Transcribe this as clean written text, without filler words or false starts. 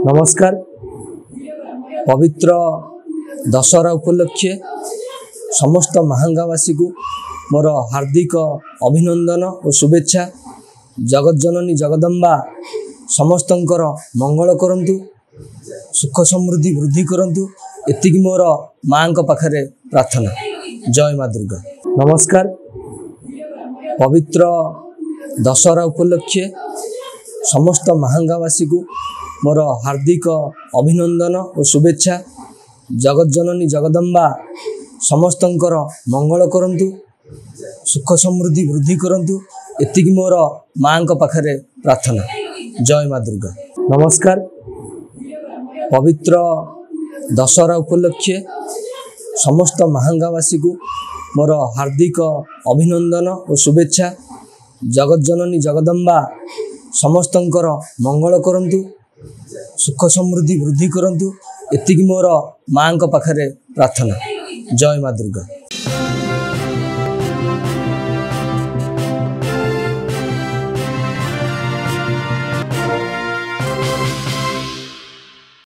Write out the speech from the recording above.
नमस्कार। पवित्र दशहरा उपलक्षे समस्त महांगावासी को मोर हार्दिक अभिनंदन और शुभेच्छा। जगज्जननी जगदम्बा समस्तंकर मंगल करंतु, सुख समृद्धि वृद्धि करंतु, एतिकी मोर माँ पाखरे प्रार्थना। जय माँ दुर्गा। नमस्कार। पवित्र दशहरा उपलक्षे समस्त महांगावासी को मोर हार्दिक अभिनंदन और शुभेच्छा। जगज्जननी जगदम्बा समस्तंकर मंगल करंतु, सुख समृद्धि वृद्धि करंतु, एतिकी मोर माँ पाखरे प्रार्थना। जय माँ दुर्गा। नमस्कार। पवित्र दशहरा उपलक्षे समस्त महांगावासी को मोर हार्दिक अभिनंदन और शुभेच्छा। जगज्जननी जगदम्बा समस्तंकर मंगल करंतु, सुख समृद्धि वृद्धि करंतु, एतिकी मोर माँ पाखरे प्रार्थना। जय माँ दुर्गा।